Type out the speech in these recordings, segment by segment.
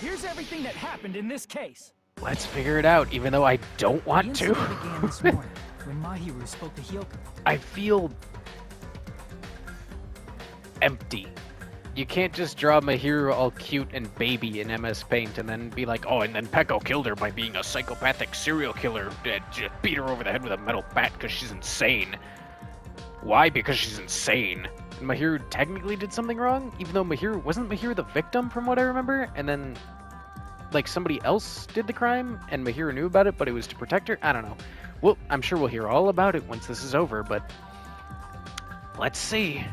Here's everything that happened in this case. Let's figure it out, even though I don't want The to. incident began this morning when Mahiru spoke to Hyoko. I feel empty. You can't just draw Mahiru all cute and baby in MS Paint and then be like, oh, and then Peko killed her by being a psychopathic serial killer and just beat her over the head with a metal bat because she's insane. Why? Because she's insane. And Mahiru technically did something wrong, even though wasn't Mahiru the victim from what I remember? And then, like, somebody else did the crime and Mahiru knew about it, but it was to protect her? I don't know. Well, I'm sure we'll hear all about it once this is over, but let's see.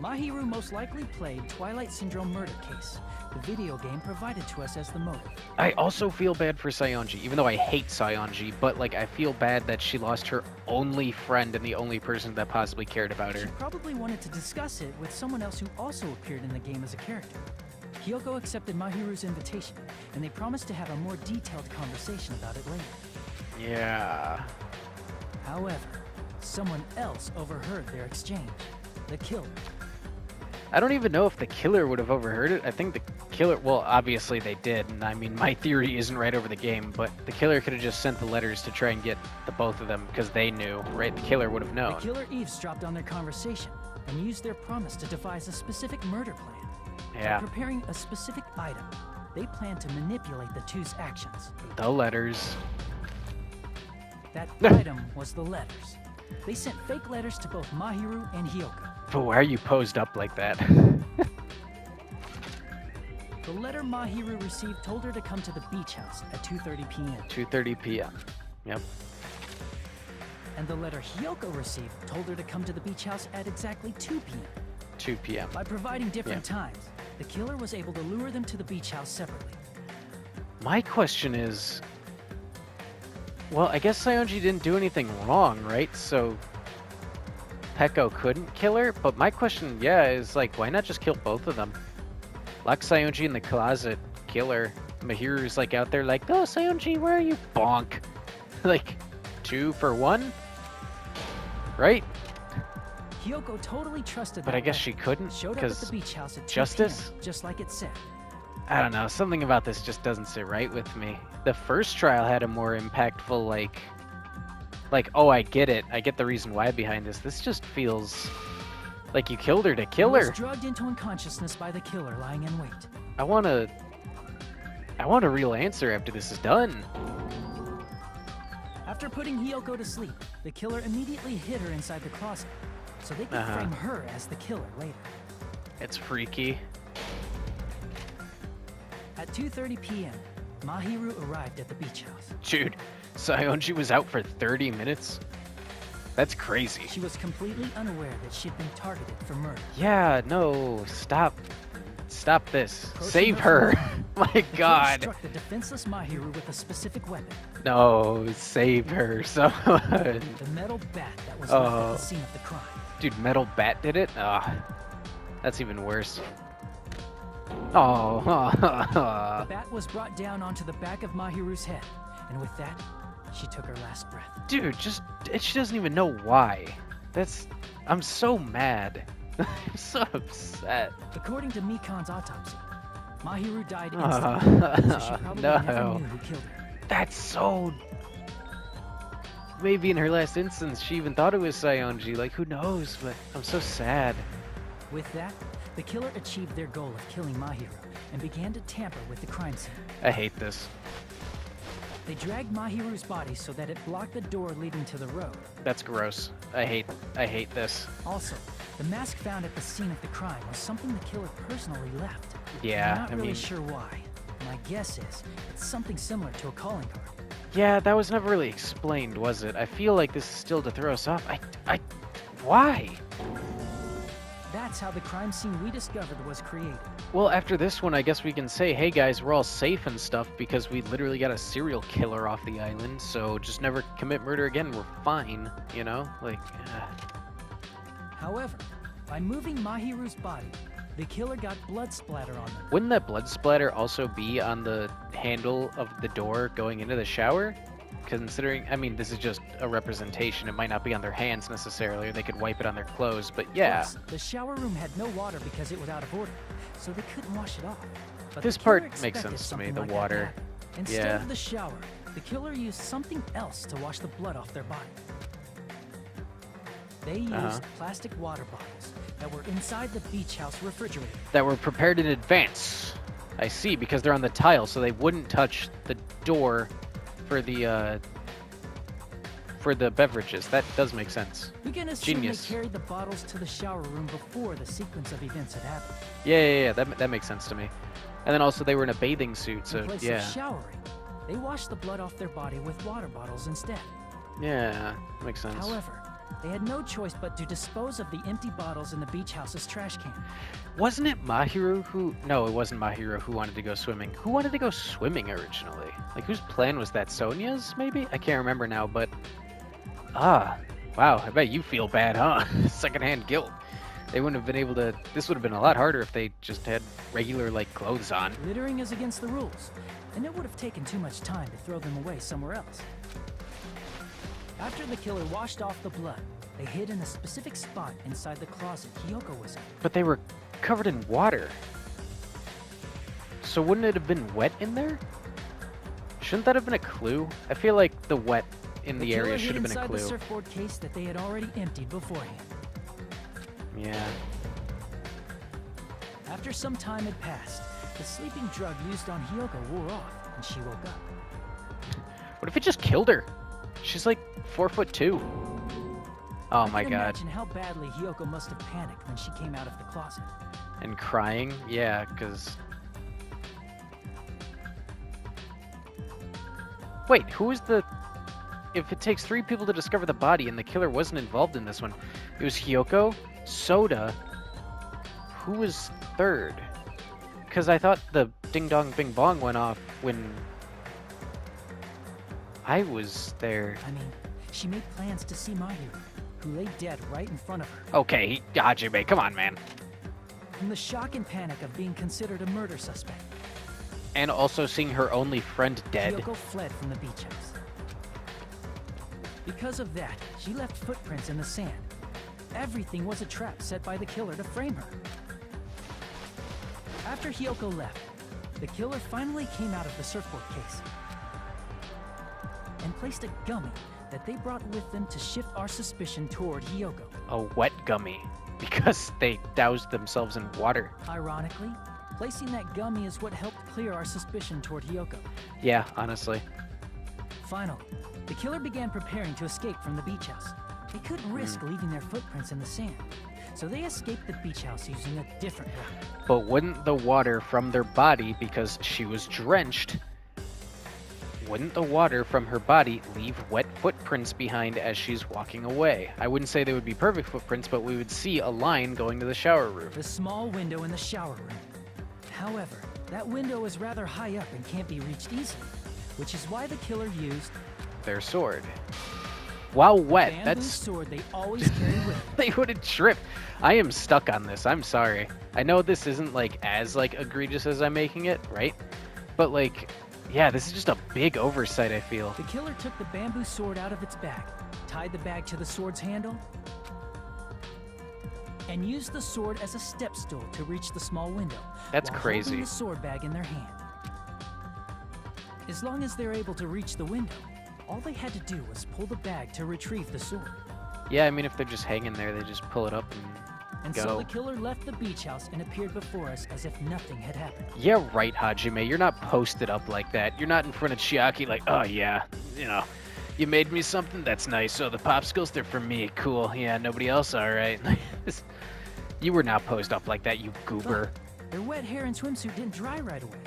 Mahiru most likely played Twilight Syndrome murder case. The video game provided to us as the motive. I also feel bad for Saionji, even though I hate Saionji, but like I feel bad that she lost her only friend and the only person that possibly cared about her. She probably wanted to discuss it with someone else who also appeared in the game as a character. Hyoko accepted Mahiru's invitation, and they promised to have a more detailed conversation about it later. Yeah. However, someone else overheard their exchange. The killer. I don't even know if the killer would have overheard it. I think the killer, well, obviously they did, and I mean, my theory isn't right over the game, but the killer could have just sent the letters to try and get the both of them, because they knew, right? The killer would have known. The killer eavesdropped on their conversation, and used their promise to devise a specific murder plan. Yeah. By preparing a specific item, they planned to manipulate the two's actions. The letters. That item was the letters. They sent fake letters to both Mahiru and Hyoko. But why are you posed up like that? The letter Mahiru received told her to come to the beach house at 2:30 p.m. 2:30 p.m. Yep. And the letter Hyoko received told her to come to the beach house at exactly 2 p.m. 2 p.m. By providing different times, the killer was able to lure them to the beach house separately. My question is, well, I guess Saionji didn't do anything wrong, right? So Peko couldn't kill her, but my question, is like, why not just kill both of them? Lock Saionji in the closet, kill her. Mahiru's like out there like, oh, Saionji, where are you? Bonk. Like, 2 for 1? Right? Hyoko totally trusted But that I guess letter. she couldn't, Showed up at the because beach house at 2 justice? p.m., just like it said. I don't know, something about this just doesn't sit right with me. The first trial had a more impactful, like, oh, I get it. I get the reason why behind this. This just feels like you killed her to kill her. He was drugged into unconsciousness by the killer lying in wait. I want a real answer after this is done. After putting Hyoko to sleep, the killer immediately hid her inside the closet, so they could frame her as the killer later. It's freaky. At 2:30 p.m., Mahiru arrived at the beach house. Dude, Saionji was out for 30 minutes? That's crazy. She was completely unaware that she'd been targeted for murder. Yeah, no, stop. Stop this. Save her. My God. Struck the defenseless Mahiru with a specific weapon. No, save her. Someone. The metal bat that was left at the scene of the crime. Dude, metal bat did it? That's even worse. Oh. The bat was brought down onto the back of Mahiru's head, and with that, she took her last breath. Dude, she doesn't even know why. I'm so mad. I'm so upset. According to Mikan's autopsy, Mahiru died instantly, so she probably never knew who killed her. That's so... Maybe in her last instance, she even thought it was Saionji. Like, who knows? But I'm so sad. With that, the killer achieved their goal of killing Mahiru and began to tamper with the crime scene. I hate this. They dragged Mahiru's body so that it blocked the door leading to the road. That's gross. I hate this. Also, the mask found at the scene of the crime was something the killer personally left. Yeah, I'm not really sure why. My guess is it's something similar to a calling card. Yeah, that was never really explained, was it? I feel like this is still to throw us off. Why? That's how the crime scene we discovered was created. Well, after this one, I guess we can say, hey guys, we're all safe and stuff because we literally got a serial killer off the island, so just never commit murder again, we're fine, you know? Like, However, by moving Mahiru's body, the killer got blood splatter on them. Wouldn't that blood splatter also be on the handle of the door going into the shower? considering, I mean, this is just a representation. It might not be on their hands necessarily, or they could wipe it on their clothes, but yeah. Plus, the shower room had no water because it was out of order, so they couldn't wash it off. But This the killer part makes expected sense to me, something the like that to water. happen. Instead Yeah. of the shower, the killer used something else to wash the blood off their body. They used plastic water bottles that were inside the beach house refrigerator. That were prepared in advance. I see, because they're on the tile, so they wouldn't touch the door for the beverages. That does make sense. We can assume Genius. they carried the bottles to the shower room before the sequence of events had happened. Yeah. That makes sense to me. And then also they were in a bathing suit, so In place yeah. of showering, they washed the blood off their body with water bottles instead. Yeah, makes sense. However, they had no choice but to dispose of the empty bottles in the beach house's trash can. Wasn't it Mahiru who... No, it wasn't Mahiru who wanted to go swimming. Who wanted to go swimming originally? Like, whose plan was that? Sonia's, maybe? I can't remember now, but... Ah, wow, I bet you feel bad, huh? Secondhand guilt. They wouldn't have been able to... This would have been a lot harder if they just had regular, like, clothes on. Littering is against the rules, and it would have taken too much time to throw them away somewhere else. After the killer washed off the blood, they hid in a specific spot inside the closet Hiyoko was in. But they were covered in water. So wouldn't it have been wet in there? Shouldn't that have been a clue? I feel like the wet in the area should have been a inside clue. the surfboard case that they had already emptied beforehand. Yeah. After some time had passed, the sleeping drug used on Hiyoko wore off, and she woke up. What if it just killed her? She's like 4'2". Oh my I can god. imagine how badly Hiyoko must have panicked when she came out of the closet. And crying? Yeah, because... Wait, who is the... If it takes 3 people to discover the body and the killer wasn't involved in this one, it was Hiyoko, Soda, who was third? Because I thought the ding dong bing bong went off when I was there. I mean, she made plans to see Mahiru, who lay dead right in front of her. Okay, Hajime, come on, man. From the shock and panic of being considered a murder suspect, And also seeing her only friend dead. Hiyoko fled from the beach house. Because of that, she left footprints in the sand. Everything was a trap set by the killer to frame her. After Hiyoko left, the killer finally came out of the surfboard case and placed a gummy that they brought with them to shift our suspicion toward Hiyoko. A wet gummy. Because they doused themselves in water. Ironically, placing that gummy is what helped clear our suspicion toward Hiyoko. Yeah, honestly. Finally, the killer began preparing to escape from the beach house. They couldn't risk leaving their footprints in the sand, so they escaped the beach house using a different route. But wouldn't the water from their body, because she was drenched, wouldn't the water from her body leave wet footprints behind as she's walking away? I wouldn't say they would be perfect footprints, but we would see a line going to the shower room. The small window in the shower room. However, that window is rather high up and can't be reached easily, which is why the killer used Their sword. While wet, bamboo that's... sword they always carry with them. They wouldn't trip. I am stuck on this. I'm sorry. I know this isn't like as like egregious as I'm making it, right? But like, yeah, this is just a big oversight, I feel. The killer took the bamboo sword out of its bag, tied the bag to the sword's handle, and used the sword as a step stool to reach the small window. That's while crazy. holding the sword bag in their hand. As long as they're able to reach the window, all they had to do was pull the bag to retrieve the sword. Yeah, I mean, if they're just hanging there, they just pull it up and And go. so the killer left the beach house and appeared before us as if nothing had happened. Yeah, right, Hajime. You're not posted up like that. You're not in front of Chiaki like, oh, yeah, you know, you made me something? That's nice. So the popsicles, they're for me. Cool. Yeah, nobody else? All right. You were not posed up like that, you goober. But their wet hair and swimsuit didn't dry right away.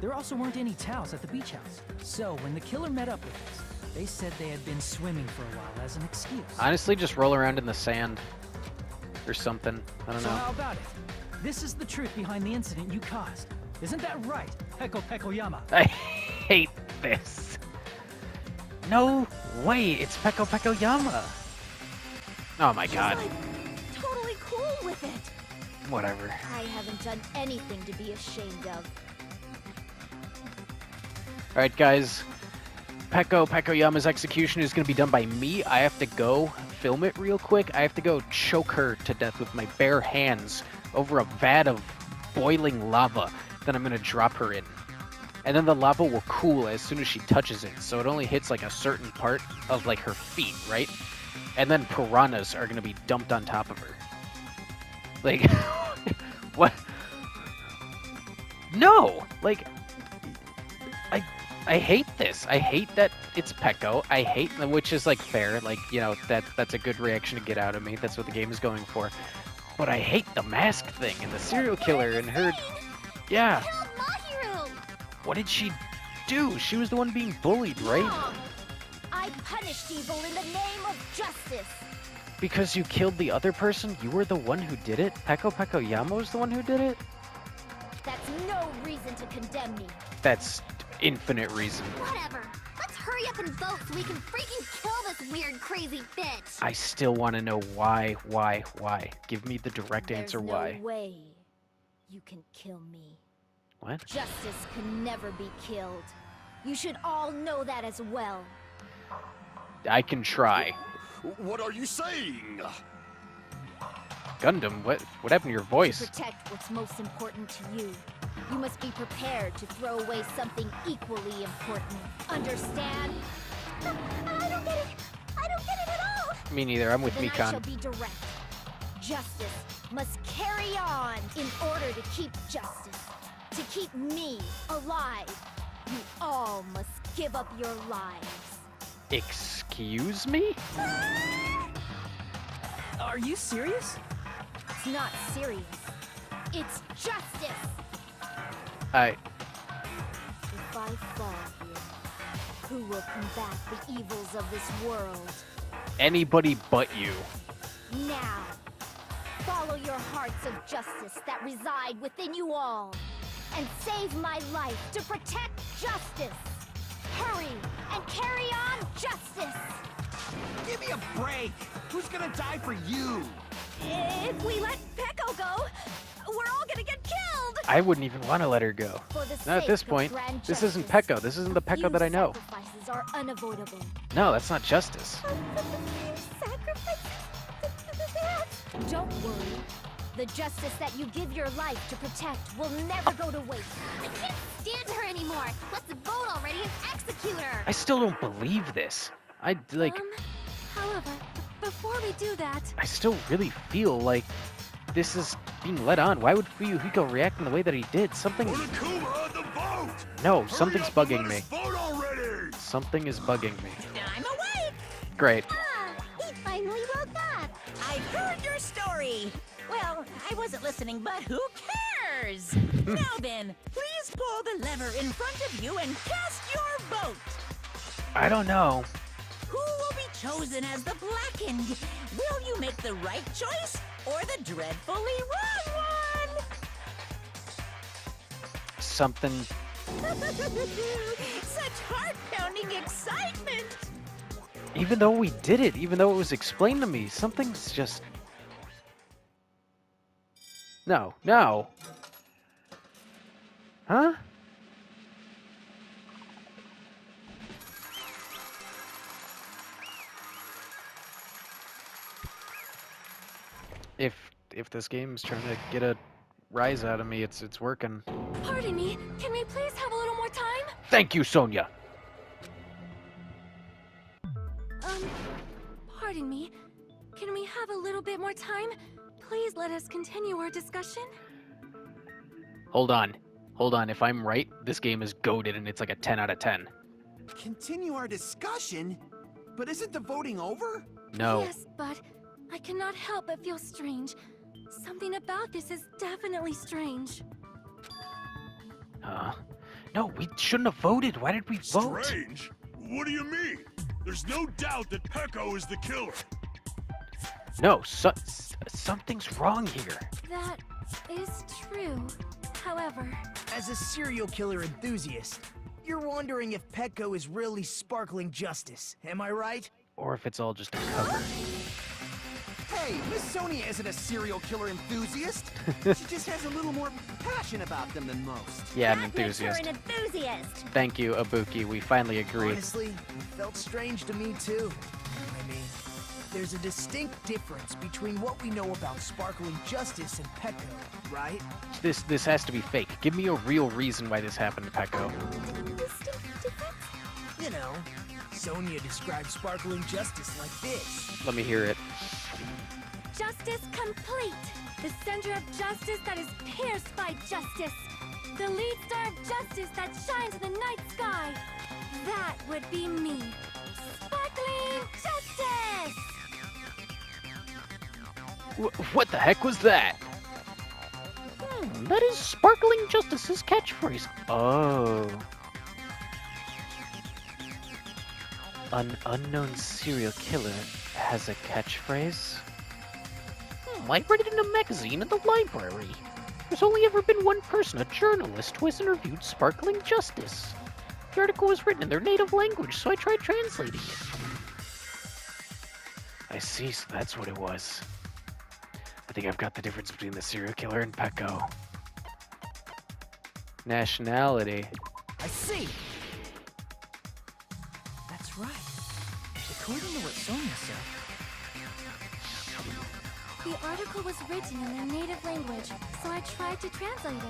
There also weren't any towels at the beach house. So when the killer met up with us, they said they had been swimming for a while as an excuse. Honestly, just roll around in the sand or something. I don't So know. how about it? This is the truth behind the incident you caused. Isn't that right, Peko Pekoyama? I hate this. No way, it's Peko Pekoyama. Oh my god. She's like totally cool with it. Whatever. I haven't done anything to be ashamed of. Alright, guys. Yama's execution is going to be done by me. I have to go film it real quick. I have to go choke her to death with my bare hands over a vat of boiling lava. Then I'm going to drop her in. And then the lava will cool as soon as she touches it. So it only hits like a certain part of like her feet, right? And then piranhas are going to be dumped on top of her. Like, what? No! Like, I hate this. I hate that it's Peko. I hate, which is like fair. Like, you know, that's a good reaction to get out of me. That's what the game is going for. But I hate the mask thing and the serial killer and her. Yeah. What did she do? She was the one being bullied, right? I punished evil in the name of justice. Because you killed the other person? You were the one who did it? Peko Yama was the one who did it? That's no reason to condemn me. That's infinite reason. Whatever. Let's hurry up and vote so we can freaking kill this weird, crazy bitch. I still want to know why. Give me the direct answer why. There's no way you can kill me. What? Justice can never be killed. You should all know that as well. I can try. What are you saying? Gundam, what happened to your voice? To protect what's most important to you, you must be prepared to throw away something equally important. Understand? I don't get it. I don't get it at all. Me neither. I'm with Then I shall Mikan. be direct. Justice must carry on in order to keep justice. To keep me alive, you all must give up your lives. Excuse me? Are you serious? It's not serious. It's justice. I If I fall here, who will combat the evils of this world? anybody but you. Now, follow your hearts of justice that reside within you all, and save my life to protect justice. Hurry and carry on justice. Give me a break! Who's gonna die for you? If we let Peko go, we're all gonna get killed. I wouldn't even want to let her go. For the Not at sake this of point. grand This isn't justice, Peko. This isn't the Peko few that I know. Sacrifices are unavoidable. No, that's not justice. Sacrifices? Don't worry. The justice that you give your life to protect will never go to waste. I can't stand her anymore. Let's vote already and execute her. I still don't believe this. However, before we do that, I still really feel like this is being led on. Why would Fuyuhiko react in the way that he did? Something. Monokuma, the vote! No, Hurry something's up and bugging let me. us vote already! Something is bugging me. I'm awake! Great. he finally wrote that. I heard your story! Well, I wasn't listening, but who cares? Now then, please pull the lever in front of you and cast your vote! I don't know. Who will be chosen as the blackened? Will you make the right choice or the dreadfully wrong one? Something. Such heart-pounding excitement! Even though we did it, even though it was explained to me, something's just. No. Huh? If this game's trying to get a rise out of me, it's working. Pardon me, can we please have a little more time? Thank you, Sonia. Pardon me, can we have a little bit more time? Please let us continue our discussion. Hold on. If I'm right, this game is goated and it's like a 10 out of 10. Continue our discussion? But isn't the voting over? No. Yes, but I cannot help but feel strange. Something about this is definitely strange. No, we shouldn't have voted. Why did we vote? Strange? What do you mean? There's no doubt that Peko is the killer. No, something's wrong here. That is true. However, As a serial killer enthusiast, you're wondering if Peko is really sparkling justice, am I right? Or if it's all just a cover. hey, Hey, Miss Sonia isn't a serial killer enthusiast. She just has a little more passion about them than most. Yeah, an That makes her enthusiast. an enthusiast. Thank you, Ibuki. We finally agree. Honestly, it felt strange to me too. I mean, there's a distinct difference between what we know about Sparkling Justice and Pecco, right? This has to be fake. Give me a real reason why this happened to Pecco. Distinct difference? You know, Sonia describes Sparkling Justice like this. Let me hear it. Justice complete. The center of justice that is pierced by justice. The lead star of justice that shines in the night sky. That would be me. Sparkling Justice! What the heck was that? That is Sparkling Justice's catchphrase. Oh. An unknown serial killer has a catchphrase? I read it in a magazine at the library. There's only ever been one person, a journalist, who has interviewed Sparkling Justice. The article was written in their native language, so I tried translating it. I see, so that's what it was. I think I've got the difference between the serial killer and Pecco. Nationality. I see. That's right. According to what Sonia said. The article was written in their native language, so I tried to translate it.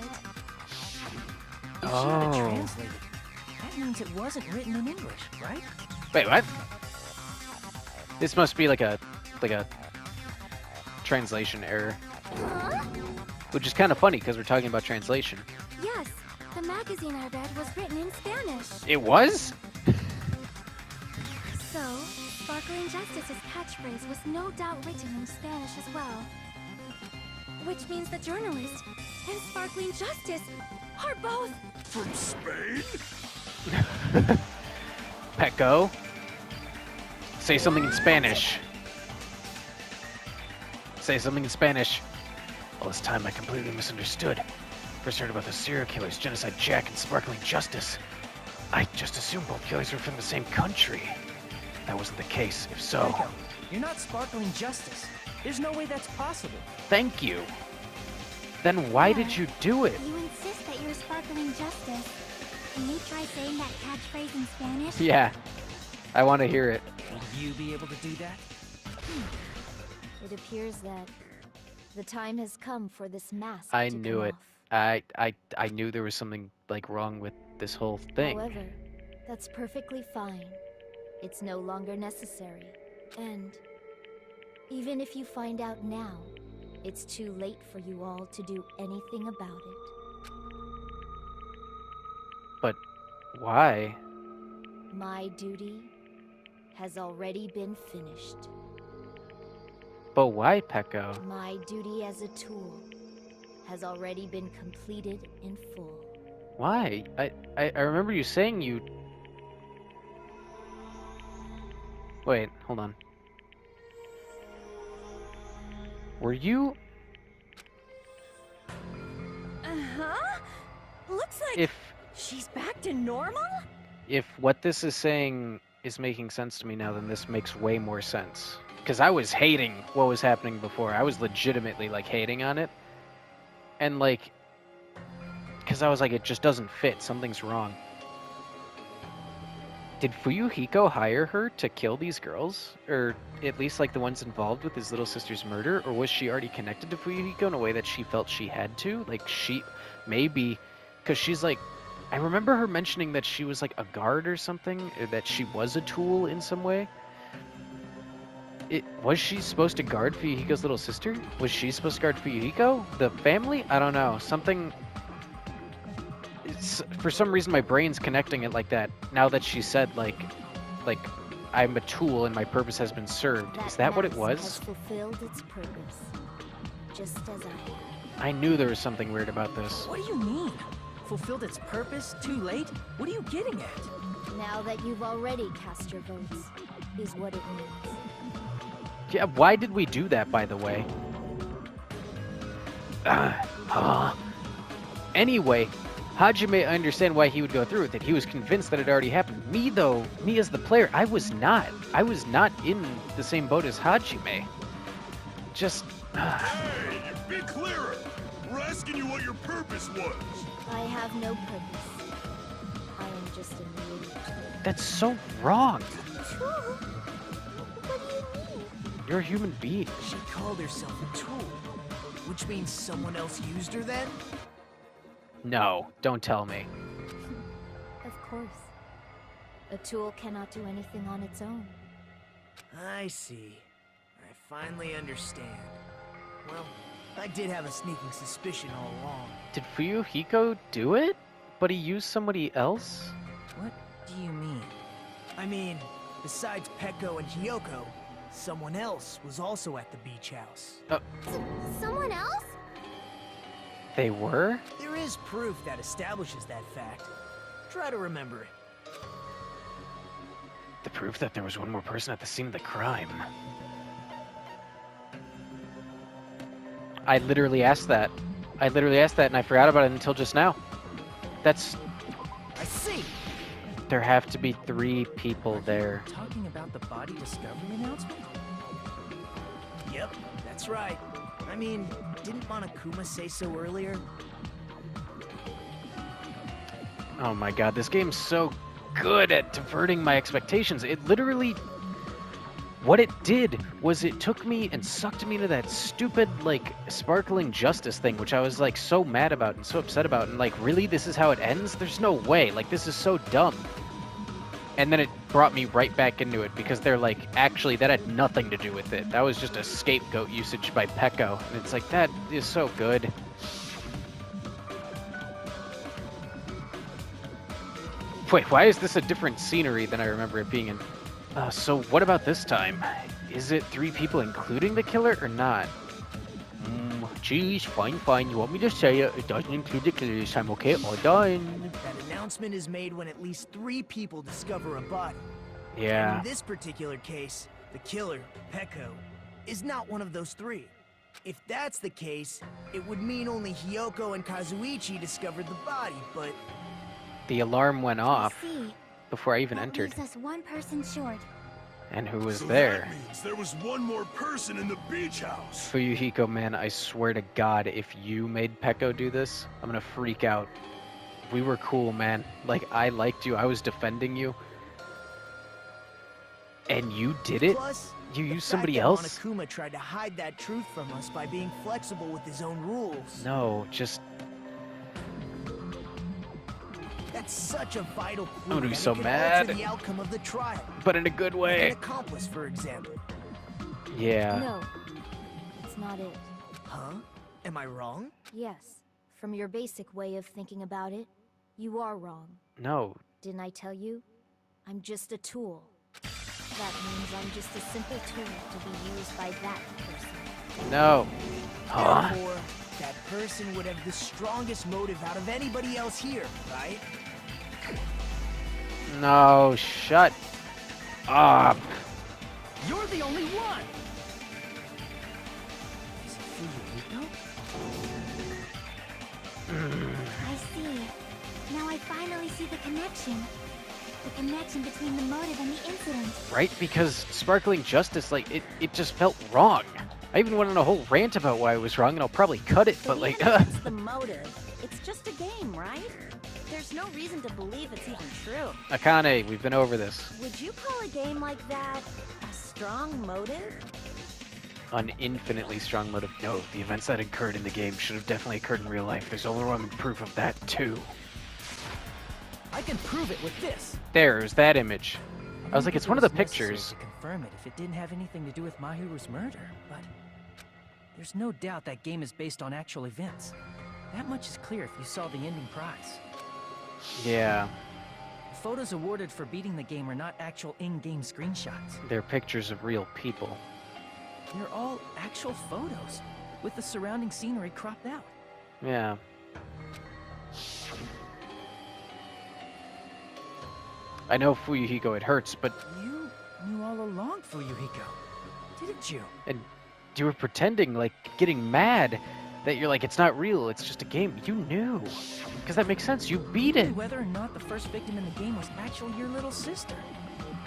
If she had to translate it, that means it wasn't written in English, right? Wait, what? This must be like a translation error. Huh? Which is kind of funny because we're talking about translation. Yes, the magazine I read was written in Spanish. It was? So, Sparkling Justice's catchphrase was no doubt written in Spanish as well. Which means the journalist and Sparkling Justice are both... From Spain? Pecco. Say something in Spanish. Say something in Spanish. All this time I completely misunderstood. First heard about the serial killers, Genocide Jack and Sparkling Justice. I just assumed both killers were from the same country. That wasn't the case. If so... Pecco, you're not Sparkling Justice. There's no way that's possible. Thank you. Then why did you do it? You insist that you're Sparkling Justice. Can you try saying that catchphrase in Spanish? Yeah. I want to hear it. Will you be able to do that? It appears that the time has come for this mask I to knew come it. off. I knew there was something like wrong with this whole thing. However, that's perfectly fine. It's no longer necessary. And even if you find out now, it's too late for you all to do anything about it. But why? My duty has already been finished. But why, Pecco? My duty as a tool has already been completed in full. Why? I remember you saying you... Wait, hold on. Were you... Uh-huh. Looks like If she's back to normal? what this is saying is making sense to me now, then this makes way more sense. Because I was hating what was happening before. I was legitimately, like, hating on it. And, like... Because I was like, it just doesn't fit. Something's wrong. Did Fuyuhiko hire her to kill these girls? Or at least, like, the ones involved with his little sister's murder? Or was she already connected to Fuyuhiko in a way that she felt she had to? Like, she... Maybe... Because she's, like... I remember her mentioning that she was, like, a guard or something. Or that she was a tool in some way. Was she supposed to guard Fuyuhiko's little sister? Was she supposed to guard Fuyuhiko? The family? I don't know. Something... For some reason, my brain's connecting it like that. Now that she said, like, I'm a tool and my purpose has been served. Is that what it mask was? has fulfilled its purpose, just as I I knew there was something weird about this. What do you mean? Fulfilled its purpose? Too late? What are you getting at? Now that you've already cast your votes, is what it means. Yeah, why did we do that, by the way? Anyway, Hajime, I understand why he would go through with it. He was convinced that it already happened. Me, though, me as the player, I was not. I was not in the same boat as Hajime. just... Hey, be clearer! We're asking you what your purpose was. I have no purpose. I am just a mere tool. That's so wrong. Tool? What do you mean? You're a human being. She called herself a tool, which means someone else used her then? No, don't tell me. Of course. A tool cannot do anything on its own. I see. I finally understand. Well, I did have a sneaking suspicion all along. Did Fuyuhiko do it? But he used somebody else? What do you mean? I mean, besides Peko and Hiyoko, someone else was also at the beach house. Someone else? They were? There is proof that establishes that fact. Try to remember it. The proof that there was one more person at the scene of the crime. I literally asked that. And I forgot about it until just now. That's... I see! There have to be 3 people there. Talking about the body discovery announcement? Yep, that's right. I mean, didn't Monokuma say so earlier? Oh my god, this game's so good at diverting my expectations. It literally... What it did was it took me and sucked me into that stupid, like, sparkling justice thing, which I was, like, so mad about and so upset about. And, like, really? This is how it ends? There's no way. Like, this is so dumb. And then it brought me right back into it because they're like, actually, that had nothing to do with it. That was just a scapegoat usage by Peko. And it's like, that is so good. Wait, why is this a different scenery than I remember it being in? So what about this time? Is it 3 people including the killer or not? Geez, fine. You want me to say it? It doesn't include the killer this time, okay? All done. That announcement is made when at least 3 people discover a body. Yeah. And in this particular case, the killer, Peko, is not one of those 3. If that's the case, it would mean only Hiyoko and Kazuichi discovered the body, but... The alarm went off I see. before I even That entered. leaves us one person short. And who was So there? that means there was one more person in the beach house. Fuyuhiko, man, I swear to God, if you made Peko do this, I'm gonna freak out. We were cool, man. Like, I liked you. I was defending you. And you did it? Plus, You the used fact somebody that else? Monokuma tried to hide that truth from us by being flexible with his own rules. No, just... That's such a vital clue. I'm gonna be that so it could mad. alter the outcome of the trial. But in a good An way. accomplice, for example. Yeah. No, it's not it. Huh? Am I wrong? Yes, from your basic way of thinking about it, you are wrong. No. Didn't I tell you? I'm just a tool. That means I'm just a simple tool to be used by that person. No. Huh? Therefore, that person would have the strongest motive out of anybody else here, right? No, shut up. You're the only one! Is it Fuyuhiko? I see. Now I finally see the connection. The connection between the motive and the incident. Right? Because sparkling justice, like, it just felt wrong. I even went on a whole rant about why it was wrong, and I'll probably cut it, but like... Even if it's the motive, it's just a game, right? There's no reason to believe it's even true. Akane, we've been over this. Would you call a game like that a strong motive? An infinitely strong motive. No, the events that occurred in the game should have definitely occurred in real life. There's overwhelming proof of that, too. I can prove it with this. There's that image. I was like, think it's it one of the was necessary pictures. to confirm it if it didn't have anything to do with Mahiru's murder, but there's no doubt that game is based on actual events. That much is clear if you saw the ending prize. Yeah, The photos awarded for beating the game are not actual in-game screenshots. they're pictures of real people. They're all actual photos, with the surrounding scenery cropped out. Yeah. I know Fuyuhiko, it hurts, but You knew all along, Fuyuhiko, didn't you? and you were pretending, like, getting mad that you're like, it's not real, it's just a game. You knew. Because that makes sense, you beat Knew it. whether or not the first victim in the game was actually your little sister,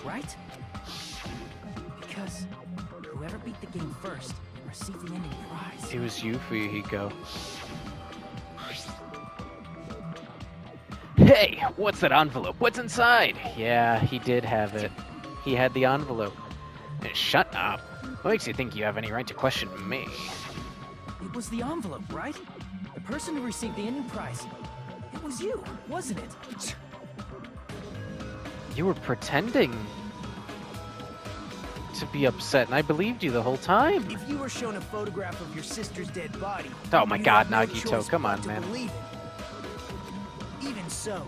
right? Because whoever beat the game first receive the ending prize. It was you, Fuyuhiko. Hey, what's that envelope? What's inside? Yeah, he did have it. He had the envelope. Shut up. What makes you think you have any right to question me? It was the envelope, right? The person who received the ending prize. It was you, wasn't it? You were pretending to be upset, and I believed you the whole time. If you were shown a photograph of your sister's dead body, Oh my you God, had no Nagito, choice come but on, to man. believe it. Even so,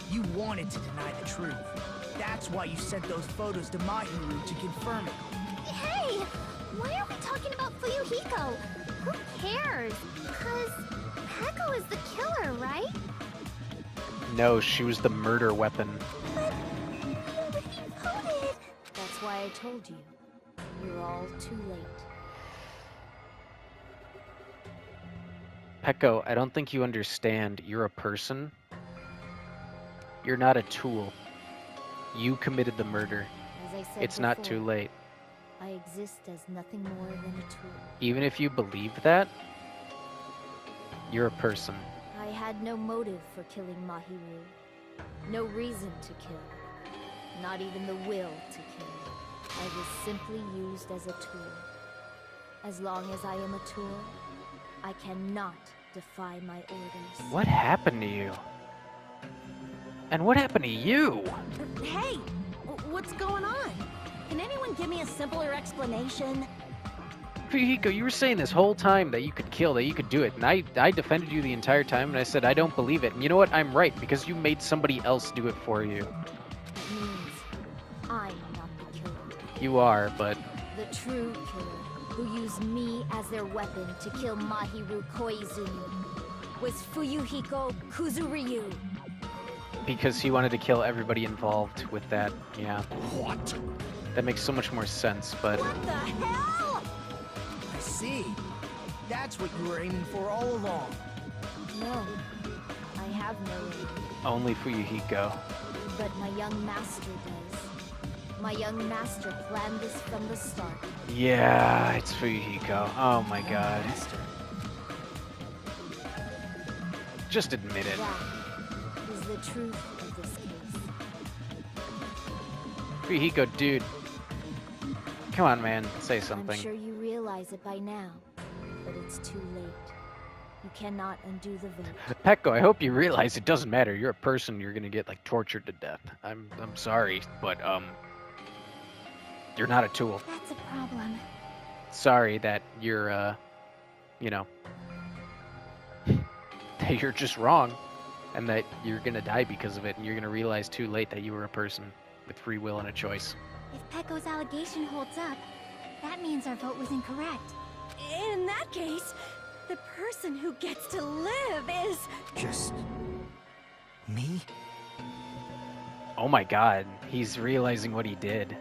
you wanted to deny the truth. That's why you sent those photos to Mahiru to confirm it. Hey! Why are we talking about Fuyuhiko? Who cares? Cause Peko is the killer, right? No, she was the murder weapon. But you already voted. That's why I told you. You're all too late. Peko, I don't think you understand. You're a person. You're not a tool. You committed the murder. As I said It's not before, too late. I exist as nothing more than a tool. Even if you believe that, you're a person. I had no motive for killing Mahiru. No reason to kill. Not even the will to kill. I was simply used as a tool. As long as I am a tool, I cannot defy my orders. What happened to you? And what happened to you? Hey, what's going on? Can anyone give me a simpler explanation? Fuyuhiko, you were saying this whole time that you could kill, that you could do it, and I defended you the entire time, and I said I don't believe it. And you know what? I'm right, because you made somebody else do it for you. That means I'm not the killer. You are, but The true killer, who used me as their weapon to kill Mahiru Koizumi, was Fuyuhiko Kuzuryu. because he wanted to kill everybody involved with that, yeah. What? That makes so much more sense, but What the hell? I see. That's what you were aiming for all along. No, I have no aim, only Fuyuhiko. but my young master does. My young master planned this from the start. Yeah, it's Fuyuhiko. Oh my god. Master. Just admit it. That is the truth of this case. Fuyuhiko, dude. Come on, man. Say something. I'm sure you realize it by now, but it's too late. You cannot undo the vote. Peko, I hope you realize it doesn't matter. You're a person. You're gonna get like tortured to death. I'm sorry, but you're not a tool. That's a problem. Sorry that you're you know, that you're just wrong, and that you're gonna die because of it, and you're gonna realize too late that you were a person with free will and a choice. If Peko's allegation holds up, that means our vote was incorrect. In that case, the person who gets to live is... Just... me? Oh my god, he's realizing what he did.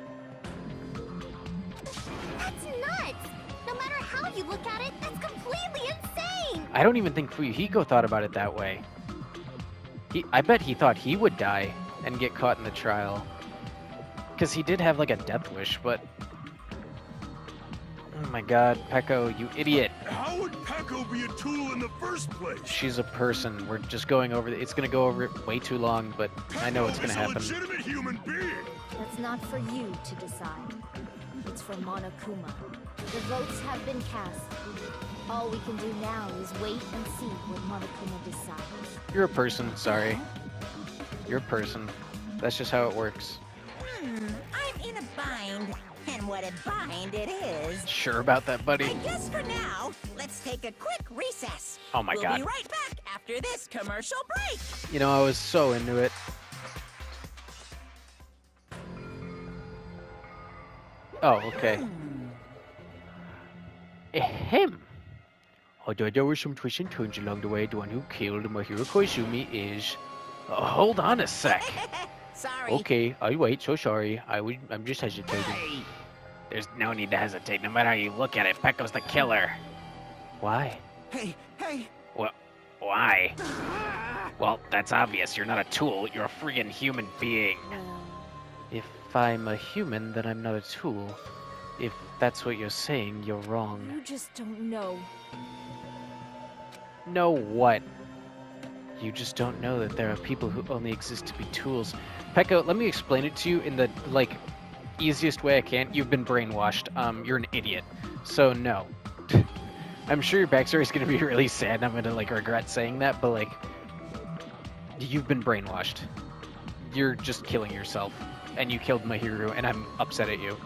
That's nuts! No matter how you look at it, that's completely insane! I don't even think Fuyuhiko thought about it that way. I bet he thought he would die and get caught in the trial. Because he did have like a death wish, but... Oh my god, Peko, you idiot. How would Peko be a tool in the first place? She's a person. We're just going over... It's gonna go over it way too long, but I know what's gonna happen. He's a legitimate human being. That's not for you to decide. It's for Monokuma. The votes have been cast. All we can do now is wait and see what Monokuma decides. You're a person, sorry. You're a person. That's just how it works. I'm in a bind. And what a bind it is. Sure about that, buddy? I guess for now, let's take a quick recess. Oh my we'll god. We'll be right back after this commercial break. You know, I was so into it. Oh, okay. Ahem. Although there were some twists and turns along the way, the one who killed Mahiru Koizumi is... hold on a sec. Sorry. Okay, I'll wait, so sorry. I'm just hesitating. Hey, There's no need to hesitate, no matter how you look at it. Peko's the killer. Why? Hey, hey! Well, why? Well, that's obvious. You're not a tool. You're a friggin' human being. Well, If I'm a human, then I'm not a tool. If that's what you're saying, you're wrong. You just don't know. Know what? You just don't know that there are people who only exist to be tools. Pekko, let me explain it to you in the, like, easiest way I can. You've been brainwashed. You're an idiot. So, no. I'm sure your backstory is going to be really sad, and I'm going to, like, regret saying that, but, like, you've been brainwashed. You're just killing yourself. And you killed Mahiru, and I'm upset at you.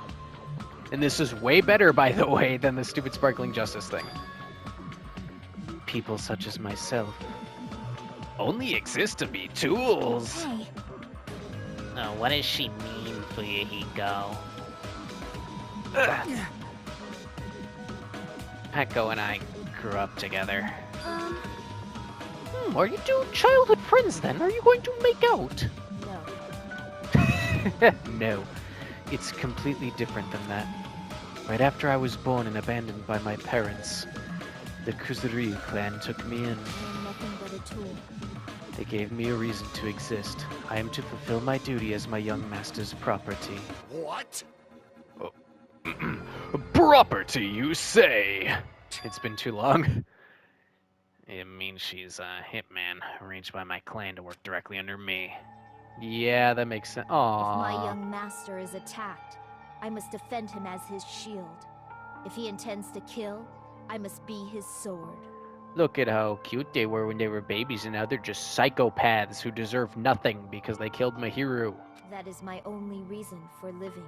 And this is way better, by the way, than the stupid Sparkling Justice thing. People such as myself only exist to be tools. Hey, Oh, what does she mean, Fuyuhiko? Pekko and I grew up together. um, Are you two childhood friends then? Are you going to make out? no. No, it's completely different than that. Right after I was born and abandoned by my parents, the Kuzuri clan took me in. I am nothing but a tool. They gave me a reason to exist. I am to fulfill my duty as my young master's property. What? Property, you say? It's been too long. It means she's a hitman, arranged by my clan to work directly under me. Yeah, that makes sense. If Aww. my young master is attacked, I must defend him as his shield. If he intends to kill, I must be his sword. Look at how cute they were when they were babies, and now they're just psychopaths who deserve nothing because they killed Mahiru. That is my only reason for living.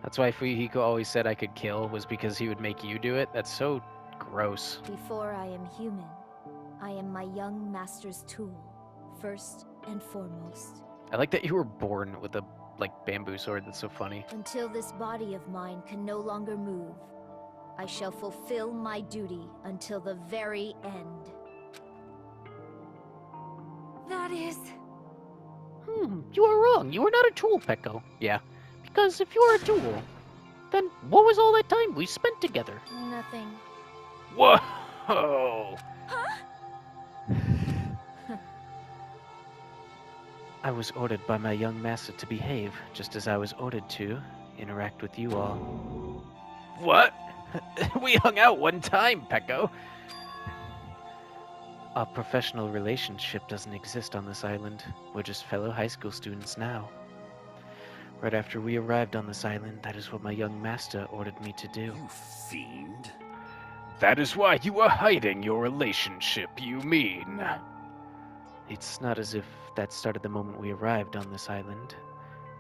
That's why Fuyuhiko always said I could kill, was because he would make you do it. That's so gross. Before I am human, I am my young master's tool, first and foremost. I like that you were born with a, like, bamboo sword. That's so funny. Until this body of mine can no longer move, I shall fulfill my duty until the very end. That is... You are wrong. You are not a tool, Pekko. Yeah. Because if you are a tool, then what was all that time we spent together? nothing. Whoa! I was ordered by my young master to behave, just as I was ordered to interact with you all. What? We hung out one time, Pekko. Our professional relationship doesn't exist on this island. We're just fellow high school students now. Right after we arrived on this island, that is what my young master ordered me to do. You fiend. That is why you are hiding your relationship, you mean? No. It's not as if that started the moment we arrived on this island.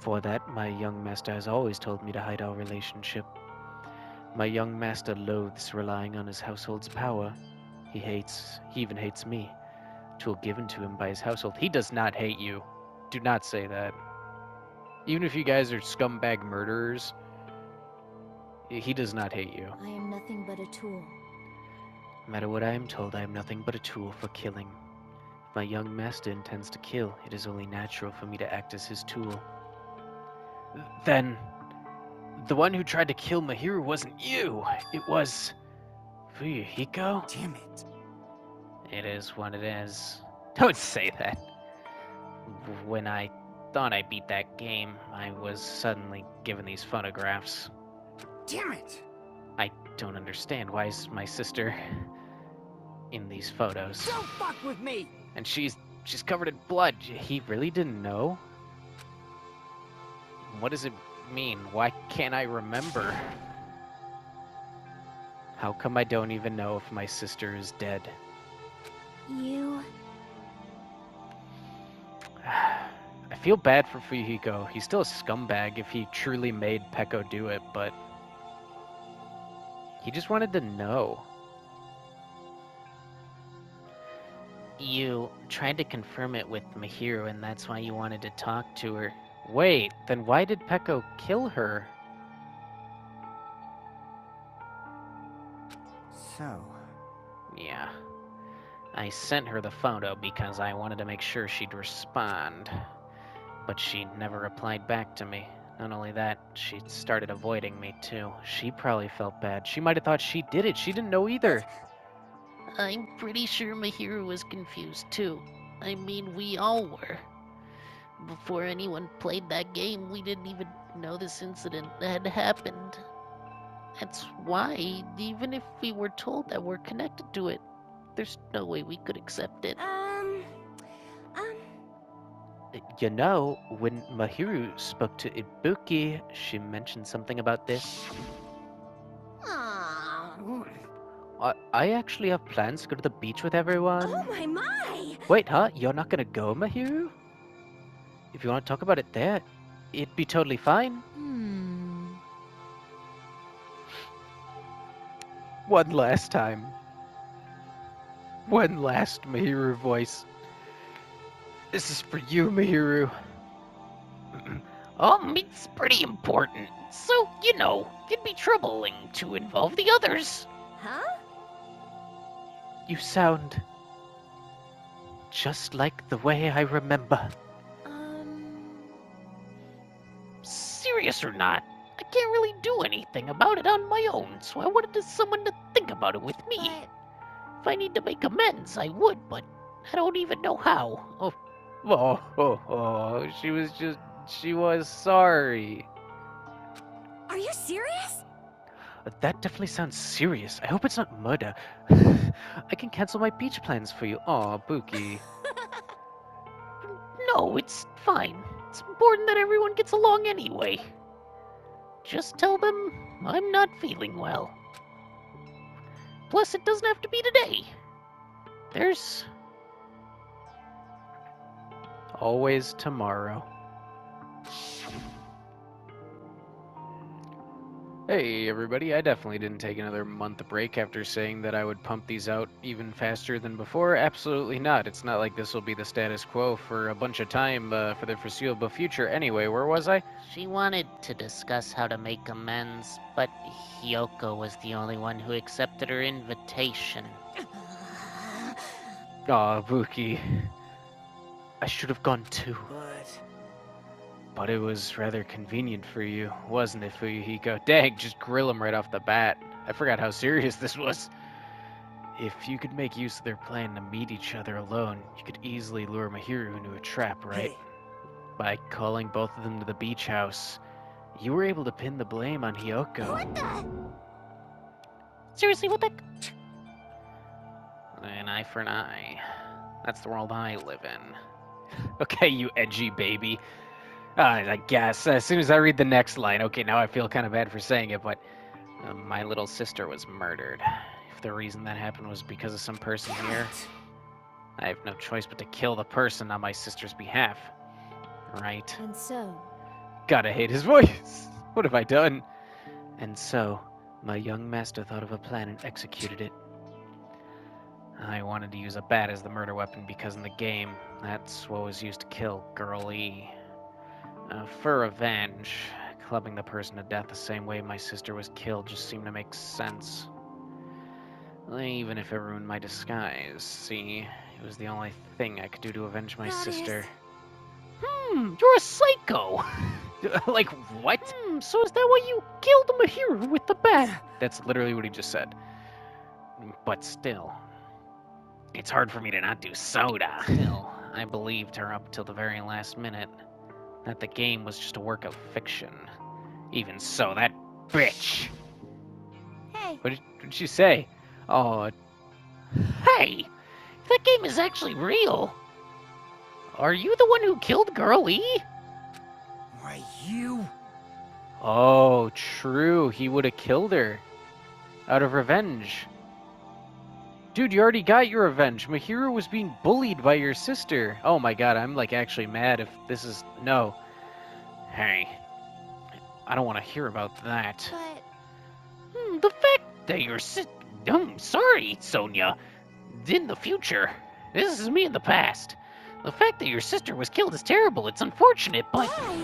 For that, my young master has always told me to hide our relationship. My young master loathes relying on his household's power. He even hates me, tool given to him by his household. He does not hate you. Do not say that. Even if you guys are scumbag murderers, he does not hate you. I am nothing but a tool. No matter what I am told, I am nothing but a tool for killing. If my young master intends to kill, it is only natural for me to act as his tool. Then, the one who tried to kill Mahiru wasn't you. It was Fuyuhiko? Damn it. It is what it is. Don't say that. When I thought I beat that game, I was suddenly given these photographs. Damn it. I don't understand. Why is my sister in these photos? Don't fuck with me! And she's covered in blood. He really didn't know? What does it mean? Why can't I remember? How come I don't even know if my sister is dead? You... I feel bad for Fuyuhiko. He's still a scumbag if he truly made Pekko do it, but he just wanted to know. You tried to confirm it with Mahiru, and that's why you wanted to talk to her. Wait, then why did Pekko kill her? So, Yeah. I sent her the photo because I wanted to make sure she'd respond. But she never replied back to me. Not only that, she started avoiding me too. She probably felt bad. She might have thought she did it. She didn't know either. I'm pretty sure Mahiru was confused too. I mean, we all were. Before anyone played that game, we didn't even know this incident had happened. That's why, even if we were told that we're connected to it, there's no way we could accept it. You know, when Mahiru spoke to Ibuki, she mentioned something about this. I actually have plans to go to the beach with everyone. Oh my! Wait, huh? You're not gonna go, Mahiru? If you want to talk about it there, it'd be totally fine. One last time. One last Mahiru voice. This is for you, Mahiru. It's pretty important. So, it'd be troubling to involve the others. Huh? You sound just like the way I remember. Serious or not, I can't really do anything about it on my own, so I wanted someone to think about it with me. But If I need to make amends, I would, but I don't even know how. She was sorry. are you serious? That definitely sounds serious. I hope it's not murder. I can cancel my beach plans for you. Aw, Buki. No, it's fine. It's important that everyone gets along anyway. Just tell them I'm not feeling well. Plus, it doesn't have to be today. There's Always tomorrow. Hey everybody, I definitely didn't take another month break after saying that I would pump these out even faster than before. Absolutely not. It's not like this will be the status quo for a bunch of time for the foreseeable future. Anyway, where was I? She wanted to discuss how to make amends, but Hyoko was the only one who accepted her invitation. Aw, Buki. I should have gone too. But it was rather convenient for you, wasn't it, Fuyuhiko? Dang, just grill him right off the bat. I forgot how serious this was. If you could make use of their plan to meet each other alone, you could easily lure Mahiru into a trap, right? Hey. By calling both of them to the beach house, you were able to pin the blame on Hyoko. What the? Seriously, what the? An eye for an eye. That's the world I live in. Okay, you edgy baby. I guess. As soon as I read the next line, okay, now I feel kind of bad for saying it, but my little sister was murdered. If the reason that happened was because of some person here, I have no choice but to kill the person on my sister's behalf. Right? And so, Gotta hate his voice. What have I done? And so, my young master thought of a plan and executed it. I wanted to use a bat as the murder weapon because in the game, that's what was used to kill Girl E. For revenge, clubbing the person to death the same way my sister was killed just seemed to make sense. Even if it ruined my disguise, see, it was the only thing I could do to avenge my sister. You're a psycho! Like, what? So is that why you killed Mahiru with the bat? That's literally what he just said. But still, it's hard for me to not do soda. Still, I believed her up till the very last minute. That the game was just a work of fiction. Even so, that bitch! hey, What did she say? Oh, Hey! If that game is actually real, are you the one who killed Girl E? Why, you? oh, true. He would have killed her. Out of revenge. Dude, you already got your revenge. Mahiru was being bullied by your sister. Oh my god, I'm like actually mad if this is... No. Hey. I don't want to hear about that. but The fact that your sorry, Sonia. In the future. This is me in the past. The fact that your sister was killed is terrible. It's unfortunate, but why?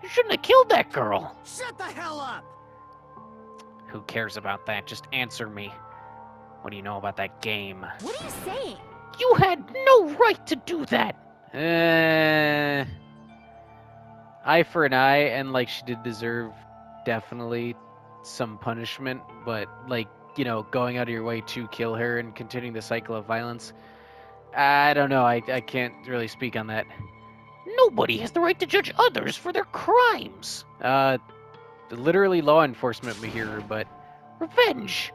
you shouldn't have killed that girl. Shut the hell up! Who cares about that? Just answer me. What do you know about that game? What are you saying? You had no right to do that. Eye for an eye, and like she did deserve definitely some punishment, but like, you know, going out of your way to kill her and continuing the cycle of violence, I don't know, I can't really speak on that. No nobody has the right to judge others for their crimes. Literally law enforcement, Mihiru, but Revenge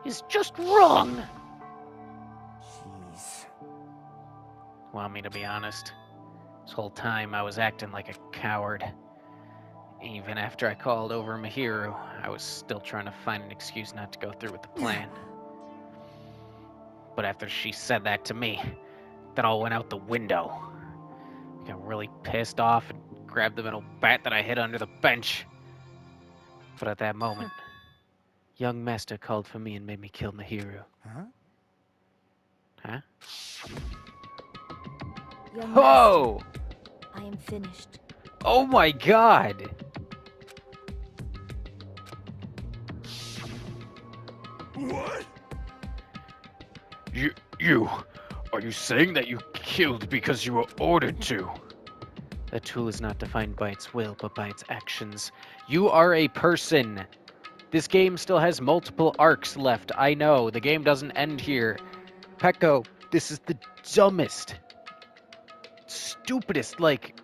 is just wrong. Jeez. want me to be honest. This whole time I was acting like a coward. Even after I called over Mihiru, I was still trying to find an excuse not to go through with the plan. But after she said that to me, that all went out the window. I got really pissed off and grabbed the metal bat that I hid under the bench. But at that moment, young master called for me and made me kill Mihiru. Huh? Huh? Young Whoa! master, I am finished. Oh my god! What? Are you saying that you killed because you were ordered to? A tool is not defined by its will, but by its actions. You are a person! This game still has multiple arcs left. I know, the game doesn't end here. Pecco, this is the dumbest, stupidest, like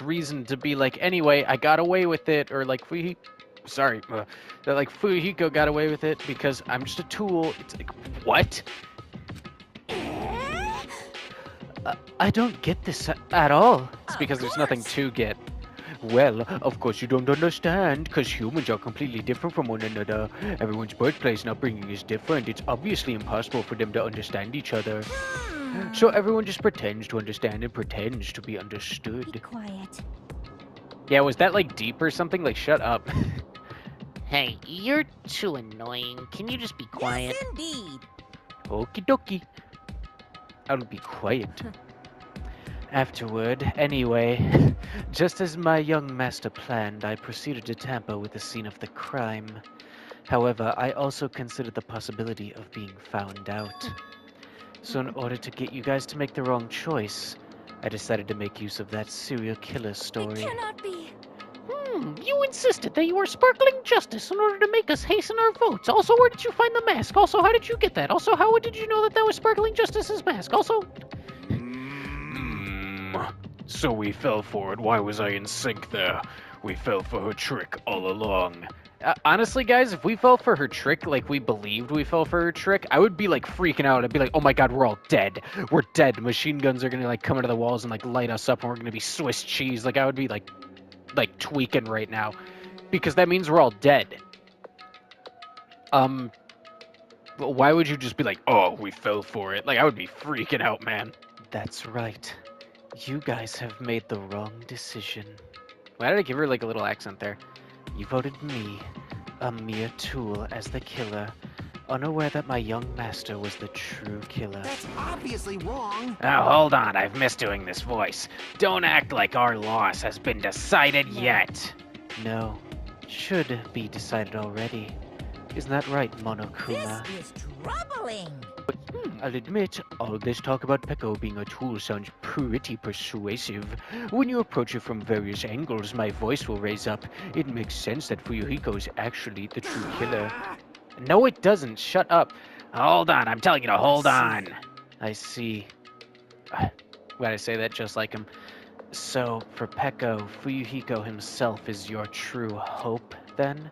reason to be like, anyway, I got away with it, or like, that like Fuyuhiko got away with it because I'm just a tool. It's like, what? I don't get this at all. It's because there's nothing to get. Well, of course you don't understand, because humans are completely different from one another. Everyone's birthplace and upbringing is different. It's obviously impossible for them to understand each other. So everyone just pretends to understand and pretends to be understood. Be quiet. Yeah, was that like deep or something? Like, shut up. Hey, you're too annoying. Can you just be quiet? Yes, indeed. Okie dokie. I'll be quiet. Afterward, anyway, just as my young master planned, I proceeded to tamper with the scene of the crime. However, I also considered the possibility of being found out. So in order to get you guys to make the wrong choice, I decided to make use of that serial killer story. It cannot be. You insisted that you were sparkling justice in order to make us hasten our votes. Also, where did you find the mask? Also, how did you get that? Also, how did you know that that was sparkling justice's mask? Also... So we fell for it. Why was I in sync there? We fell for her trick all along. Honestly, guys, if we fell for her trick, like we believed we fell for her trick, I would be like freaking out. I'd be like, oh my god, we're all dead. We're dead. Machine guns are gonna like come into the walls and like light us up and we're gonna be Swiss cheese. Like I would be like tweaking right now. Because that means we're all dead. Why would you just be like, oh, we fell for it? Like I would be freaking out, man. That's right. You guys have made the wrong decision. Why did I give her like a little accent there? You voted me, a mere tool, as the killer, unaware that my young master was the true killer. That's obviously wrong. Now hold on, I've missed doing this voice. Don't act like our loss has been decided yet. No, should be decided already. Isn't that right, Monokuma? This is troubling. I'll admit, all this talk about Pecco being a tool sounds pretty persuasive. When you approach it from various angles, my voice will raise up. It makes sense that Fuyuhiko is actually the true killer. No, it doesn't. Shut up. Hold on, I'm telling you to hold on. I see. Glad I say that just like him. So, for Pecco, Fuyuhiko himself is your true hope, then?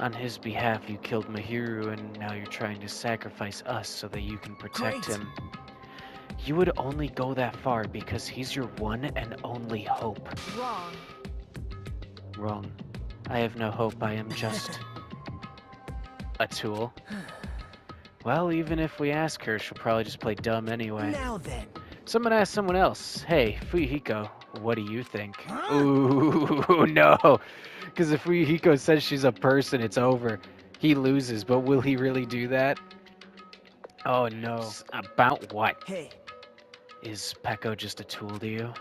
On his behalf, you killed Mihiru, and now you're trying to sacrifice us so that you can protect him. You would only go that far because he's your one and only hope. Wrong. Wrong. I have no hope. I am just a tool. Well, even if we ask her, she'll probably just play dumb anyway. Now then. Someone ask someone else. Hey, Fuyuhiko, what do you think? Ooh, no. Because if Fuyuhiko says she's a person, it's over. He loses, but will he really do that? Oh no. About what? Hey. Is Pecco just a tool to you?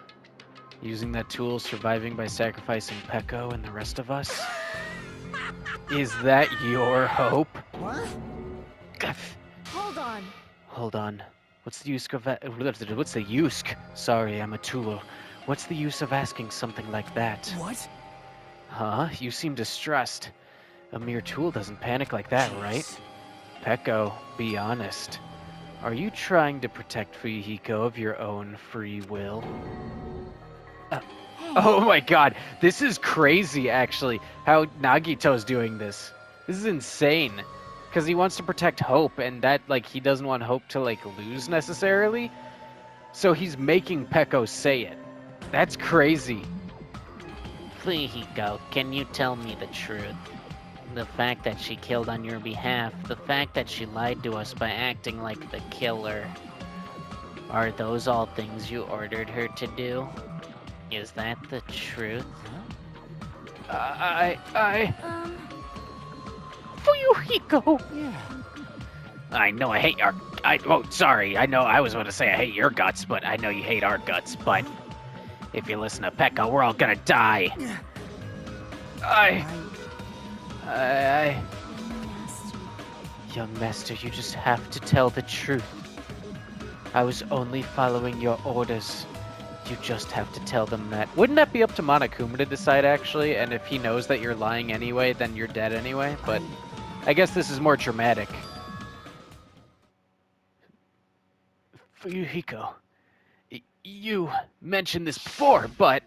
Using that tool, surviving by sacrificing Pecco and the rest of us? Is that your hope? What? Hold on. Hold on. What's the use of what's the use? Sorry, I'm a tool. What's the use of asking something like that? What? Huh? You seem distressed. A mere tool doesn't panic like that, right? Pecco, be honest. Are you trying to protect Fuyuhiko of your own free will? Oh my god, this is crazy, actually, how Nagito's doing this. This is insane. Because he wants to protect Hope, and that, like, he doesn't want Hope to, like, lose necessarily. So he's making Peko say it. That's crazy. Fuyuhiko, can you tell me the truth? The fact that she killed on your behalf, the fact that she lied to us by acting like the killer, are those all things you ordered her to do? Is that the truth? Fuyuhiko! Yeah. I know I hate sorry, I know I was about to say I hate your guts, but I know you hate our guts, but if you listen to Peko, we're all gonna die. Young Master, you just have to tell the truth. I was only following your orders. You just have to tell them that. Wouldn't that be up to Monokuma to decide, actually? And if he knows that you're lying anyway, then you're dead anyway? But I guess this is more dramatic. Fuyuhiko, you mentioned this before, but...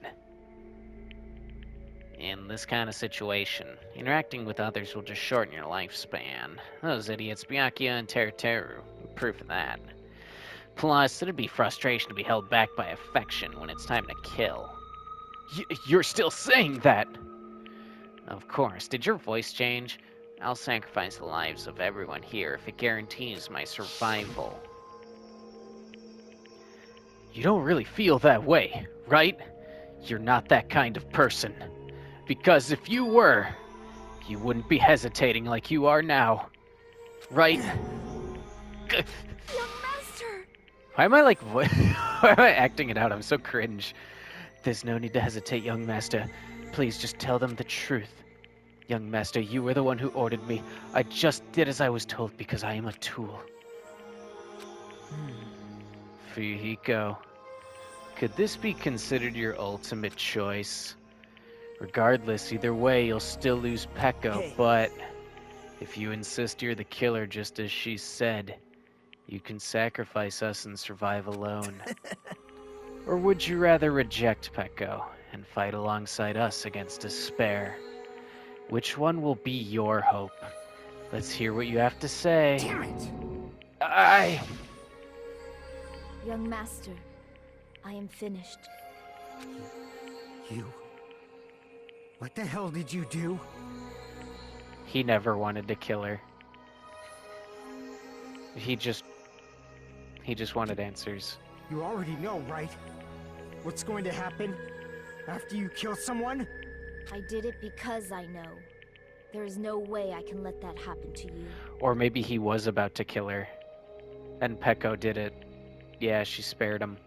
In this kind of situation, interacting with others will just shorten your lifespan. Those idiots, Byakuya and Teruteru, proof of that. Plus, it'd be frustration to be held back by affection when it's time to kill. You're still saying that? Of course. Did your voice change? I'll sacrifice the lives of everyone here if it guarantees my survival. You don't really feel that way, right? You're not that kind of person. Because if you were, you wouldn't be hesitating like you are now. Right? Young Master! Why am I like, why am I acting it out? I'm so cringe. There's no need to hesitate, young master. Please just tell them the truth. Young master, you were the one who ordered me. I just did as I was told because I am a tool. Fuyuhiko, could this be considered your ultimate choice? Regardless, either way, you'll still lose Peko, but if you insist you're the killer just as she said, you can sacrifice us and survive alone. Or would you rather reject Peko and fight alongside us against despair? Which one will be your hope? Let's hear what you have to say. Damn it! Young Master, I am finished. You... What the hell did you do? He never wanted to kill her. He just wanted answers. You already know, right? What's going to happen after you kill someone? I did it because I know. There is no way I can let that happen to you. Or maybe he was about to kill her. And Peko did it. Yeah, she spared him.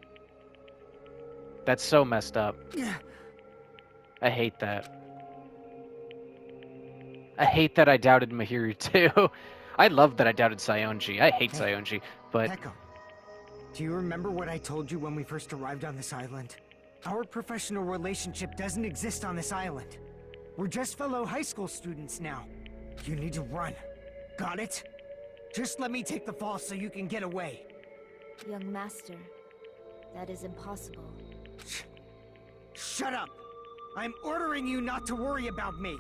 That's so messed up. I hate that. I hate that I doubted Mahiru too. I love that I doubted Saionji. I hate Saionji, but... Peko, do you remember what I told you when we first arrived on this island? Our professional relationship doesn't exist on this island. We're just fellow high school students now. You need to run. Got it? Just let me take the fall so you can get away. Young Master, that is impossible. Shut up! I'm ordering you not to worry about me!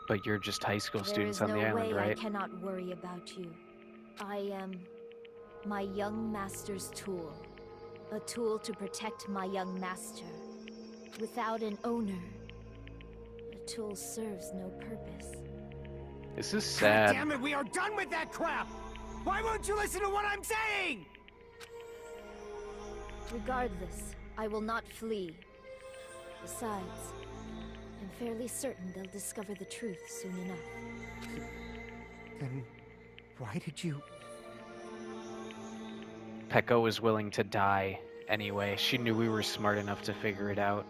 But you're just high school students on the island, There is no way right? I cannot worry about you. I am my young master's tool. A tool to protect my young master. Without an owner, a tool serves no purpose. This is God sad. damn it, we are done with that crap! Why won't you listen to what I'm saying? Regardless, I will not flee. Besides, I'm fairly certain they'll discover the truth soon enough. Then why did you... Peko was willing to die anyway. She knew we were smart enough to figure it out.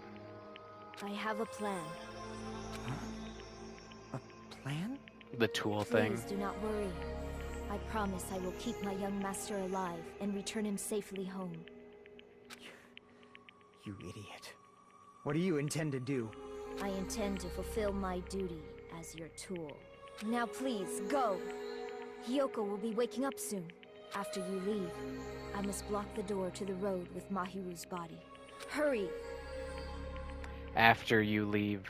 I have a plan. A plan? The tool thing. Please do not worry. I promise I will keep my young master alive and return him safely home. You idiot. What do you intend to do? I intend to fulfill my duty as your tool. Now please, go! Hiyoko will be waking up soon. After you leave, I must block the door to the road with Mahiru's body. Hurry! after you leave.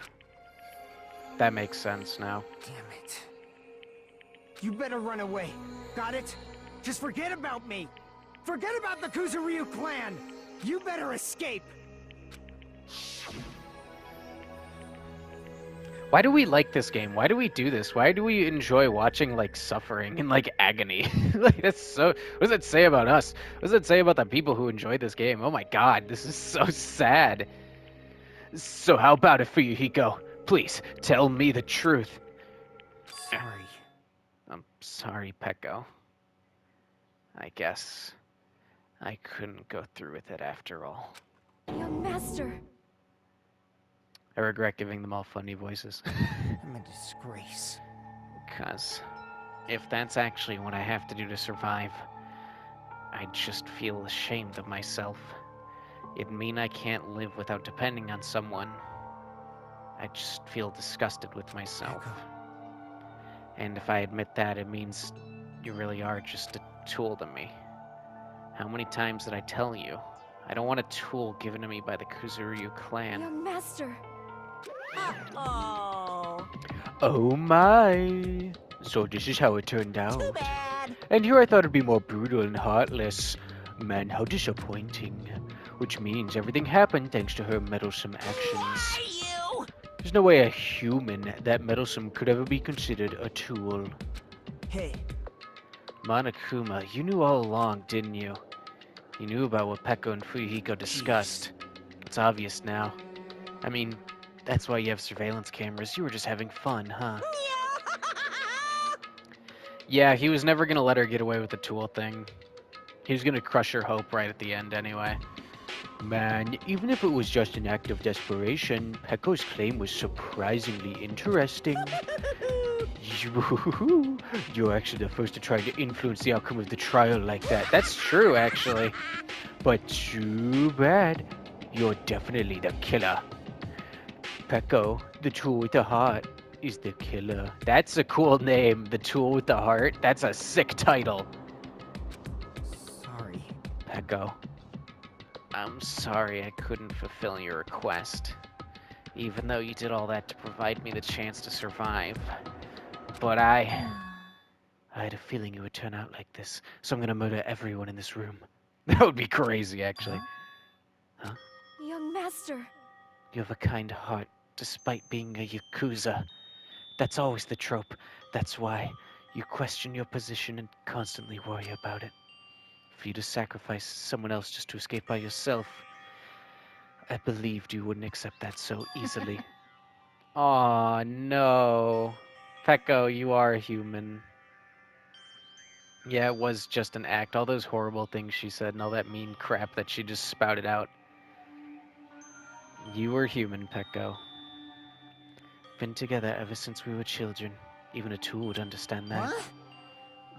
That makes sense now. Damn it. You better run away. Got it? Just forget about me. Forget about the Kuzuryu clan. You better escape. Why do we like this game? Why do we do this? Why do we enjoy watching, like, suffering and, like, agony? Like, that's so... What does that say about us? What does it say about the people who enjoy this game? Oh my god, this is so sad. So how about it for you, Hiko? Please, tell me the truth. Sorry. I'm sorry, Peko. I guess I couldn't go through with it after all. Young master. I regret giving them all funny voices. I'm a disgrace. Because if that's actually what I have to do to survive, I just feel ashamed of myself. It'd mean I can't live without depending on someone. I just feel disgusted with myself. And if I admit that, it means you really are just a tool to me. How many times did I tell you? I don't want a tool given to me by the Kuzuryu clan. Young master. Uh-oh. Oh my. So this is how it turned out. Too bad. And here I thought it'd be more brutal and heartless. Man, how disappointing. Which means everything happened thanks to her meddlesome actions. Are you? There's no way a human that meddlesome could ever be considered a tool. Hey, Monokuma, you knew all along, didn't you? You knew about what Peko and Fuyuhiko discussed. It's obvious now. I mean, that's why you have surveillance cameras. You were just having fun, huh? Yeah, he was never gonna let her get away with the tool thing. He was gonna crush her hope right at the end anyway. Man, even if it was just an act of desperation, Peko's claim was surprisingly interesting. You're actually the first to try to influence the outcome of the trial like that. That's true, actually. But too bad. You're definitely the killer. Peko, the tool with the heart, is the killer. That's a cool name, the tool with the heart. That's a sick title. Sorry. Peko, I'm sorry I couldn't fulfill your request. Even though you did all that to provide me the chance to survive. But I had a feeling it would turn out like this, so I'm gonna murder everyone in this room. That would be crazy, actually. Huh? Young master. You have a kind heart, despite being a Yakuza. That's always the trope. That's why you question your position and constantly worry about it. For you to sacrifice someone else just to escape by yourself, I believed you wouldn't accept that so easily. Aw, no. Peko, you are a human. Yeah, it was just an act. All those horrible things she said and all that mean crap that she just spouted out. You were human, Peko. Been together ever since we were children. Even a tool would understand that. what?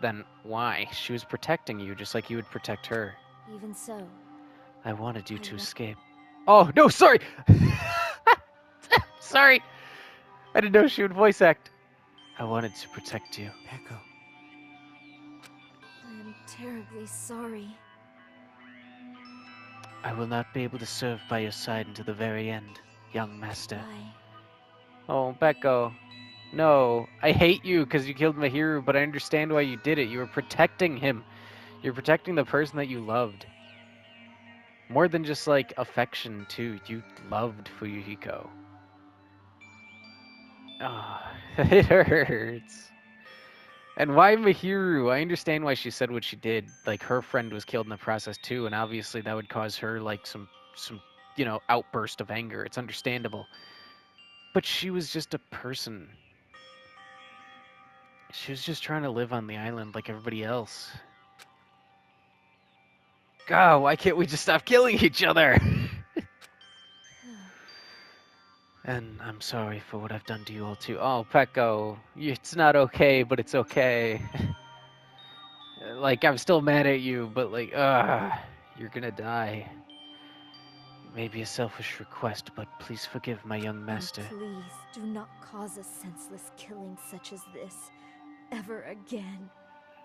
Then why? She was protecting you just like you would protect her. Even so. I wanted you to escape. Oh, no, sorry! Sorry! I didn't know she would voice act. I wanted to protect you. Peko. I am terribly sorry. I will not be able to serve by your side until the very end, young master. Oh, Peko. No, I hate you because you killed Mahiru, but I understand why you did it. You were protecting him. You're protecting the person that you loved. More than just, like, affection, too. You loved Fuyuhiko. Oh, it hurts. And why Mahiru? I understand why she said what she did. Like, her friend was killed in the process, too, and obviously that would cause her, like, some you know, outburst of anger. It's understandable. But she was just a person. She was just trying to live on the island like everybody else. God, why can't we just stop killing each other? And I'm sorry for what I've done to you all too. Oh, Peko, it's not okay, but it's okay. Like, I'm still mad at you, but like, you're gonna die. Maybe a selfish request, but please forgive my young master. And please do not cause a senseless killing such as this ever again.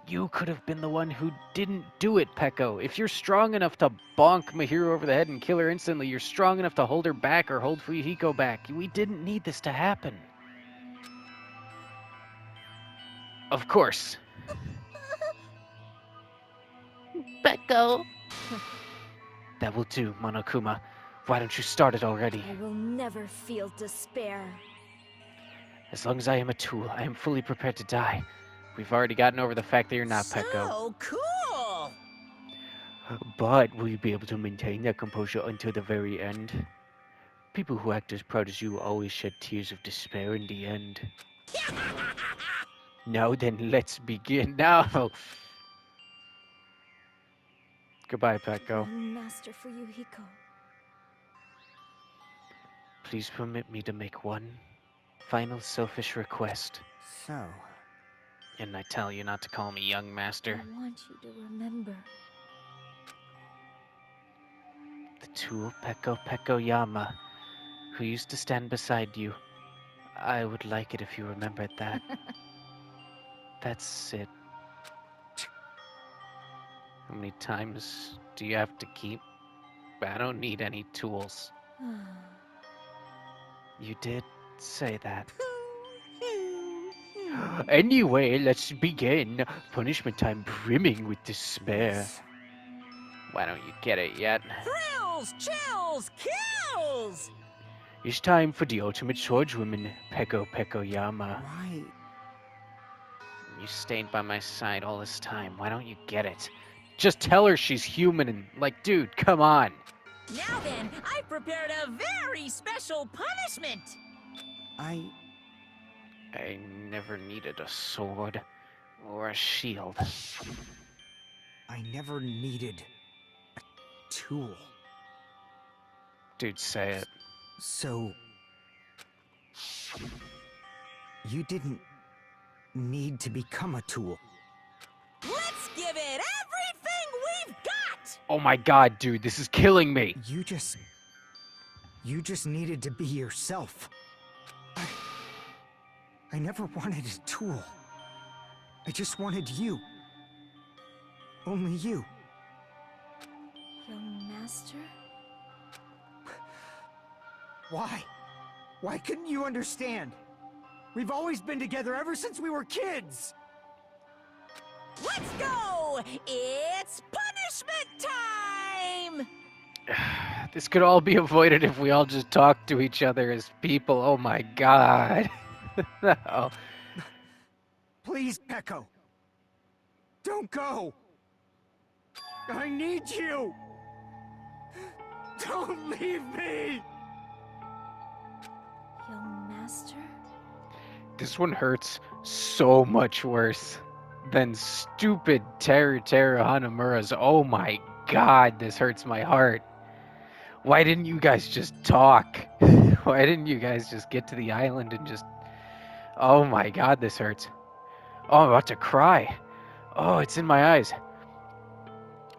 You could have been the one who didn't do it, Peko. If you're strong enough to bonk Mahiro over the head and kill her instantly, you're strong enough to hold her back or hold Fuyuhiko back. We didn't need this to happen. Of course. Peko. That will do, Monokuma. Why don't you start it already? I will never feel despair. As long as I am a tool, I am fully prepared to die. We've already gotten over the fact that you're not, Peko. So cool! But will you be able to maintain that composure until the very end? People who act as proud as you always shed tears of despair in the end. Now then, let's begin. No! Goodbye, Peko. Young Master Fuyuhiko. Please permit me to make one final selfish request. So, And I tell you not to call me young master. I want you to remember. The tool Peko Yama, who used to stand beside you. I would like it if you remembered that. That's it. How many times do you have to keep? I don't need any tools. You did say that. Anyway, let's begin. Punishment time brimming with despair. Why don't you get it yet? Thrills, chills, kills! It's time for the ultimate swordswoman, Peko Yama. why? You stayed by my side all this time. Why don't you get it? Just tell her she's human and, like, dude, come on. Now then, I've prepared a very special punishment! I never needed a sword or a shield. never needed a tool. Dude, say it. So, you didn't need to become a tool. Let's give it everything we've got! Oh my god, dude, this is killing me. You just needed to be yourself. I never wanted a tool. I just wanted you. Only you. Young Master? Why? Why couldn't you understand? We've always been together ever since we were kids! Let's go! It's punishment time! This could all be avoided if we all just talk to each other as people. Oh my god. No. Please, Peko. Don't go! I need you! Don't leave me! Young Master? This one hurts so much worse than stupid Teru Hanamura's. Oh my god, this hurts my heart. Why didn't you guys just talk? Why didn't you guys just get to the island and just... Oh my god, this hurts. Oh, I'm about to cry. Oh, it's in my eyes.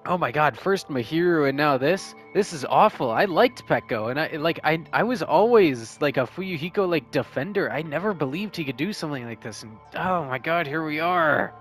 Oh my god, first Mahiro and now this. This is awful. I liked Peko, and I was always like a Fuyuhiko like defender. I never believed he could do something like this, and oh my god, here we are.